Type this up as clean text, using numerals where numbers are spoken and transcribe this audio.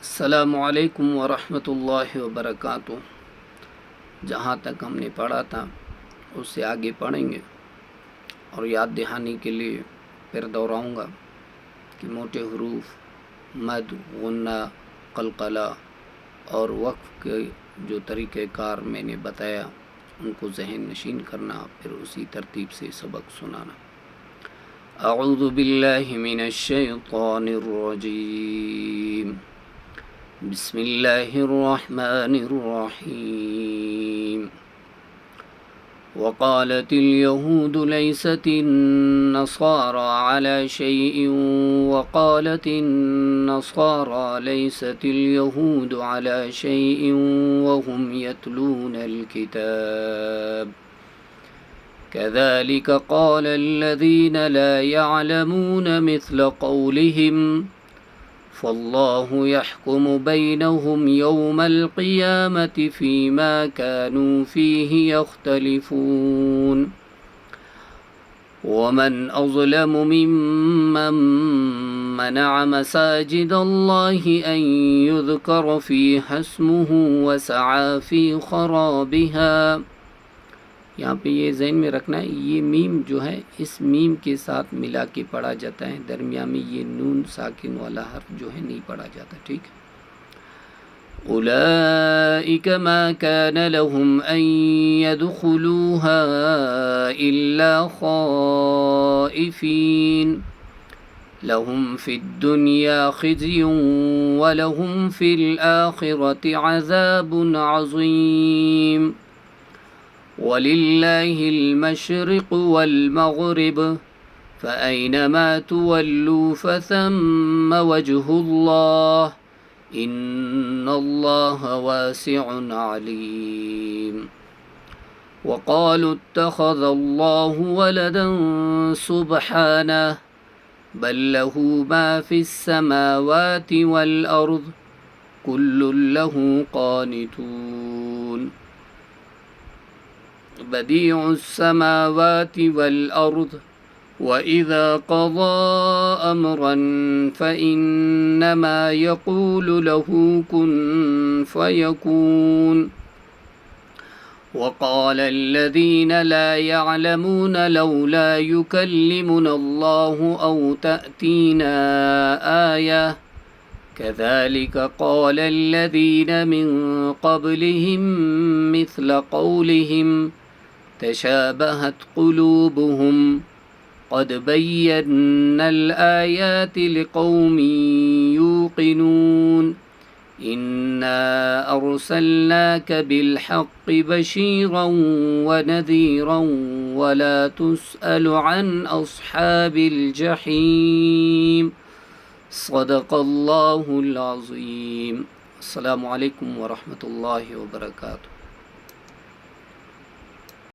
अस्सलामुअलैकुम वरहमतुल्लाहि वबरकातुह। जहाँ तक हमने पढ़ा था उससे आगे पढ़ेंगे और याद दहानी के लिए फिर दोहराऊँगा कि मोटे हरूफ मद, गुन्ना, कलकला और वक्फ के जो तरीक़ेकार मैंने बताया उनको ज़हन नशीन करना, फिर उसी तरतीब से सबक सुनाना। अऊज़ु बिल्लाहि मिनश शैतानिर रजीम। बिस्मिल्लाहिर्रहमानिर्रहीम। वक़ालतिल यहूदु लैसतिन नसारा अला शैइन वक़ालतिन नसारा लैसतिल यहूदु अला शैइन वहुम यतलूनल किताब कज़ालिक क़ालल्लज़ीन ला यअलमून मिस्ल क़ौलिहिम फ़ल्लाहु यहकुमु बैनहुम यौमल क़ियामति फ़ीमा कानू फ़ीहि यख्तलिफ़ून। वमन अज़लमु मिम्मन मनअ मसाजिदल्लाहि अन युज़करा फ़ीहा इस्मुहु वसअ फ़ी ख़राबिहा। यहाँ पे ये ज़हन में रखना है, ये मीम जो है इस मीम के साथ मिला के पढ़ा जाता है, दरमियान में ये नून साकिन वाला हर्फ जो है नहीं पढ़ा जाता। ठीक है। उलाइक मा कान लहुम अन यदखुलूहा इल्ला खाइफीन लहुम फिद दुनिया खिज़्युन व लहुम फिल आखिरति अज़ाबुन अज़ीम। वलिल्लाहिल मशरिक़ वल मग़रिब फ़अयनमा तुवल्लू फ़थम्म वजहुल्लाह इन्नल्लाह वासिउन अलीम। वक़ालू इत्तख़ज़ल्लाहु वलदन सुब्हानह बल लहू मा फ़िस्समावाति वल अर्ज़ कुल्लुन लहू क़ानितून। बदीउस समावाति वल अर्ज़ वइज़ा क़ज़ा अम्रन फ़इन्नमा यक़ूलु लहू कुन फ़यकून। वक़ालल्लज़ीन ला यअलमून लौला युकल्लिमुना अल्लाहु औ तअतीना आयह कज़ालिक क़ालल्लज़ीन मिन क़ब्लिहिम मिस्ल क़ौलिहिम तशाबहत क़ुलूबुहुम क़द बय्यन्नल आयाति लिक़ौमिन यूक़िनून। इन्ना अरसलनाक बिलहक़्क़ि बशीरन व नज़ीरन वला तुसअलु अन अस्हाबिल जहीम। सदक़ल्लाहुल अज़ीम। अस्सलामु अलैकुम व रहमतुल्लाहि व बरकातुहू।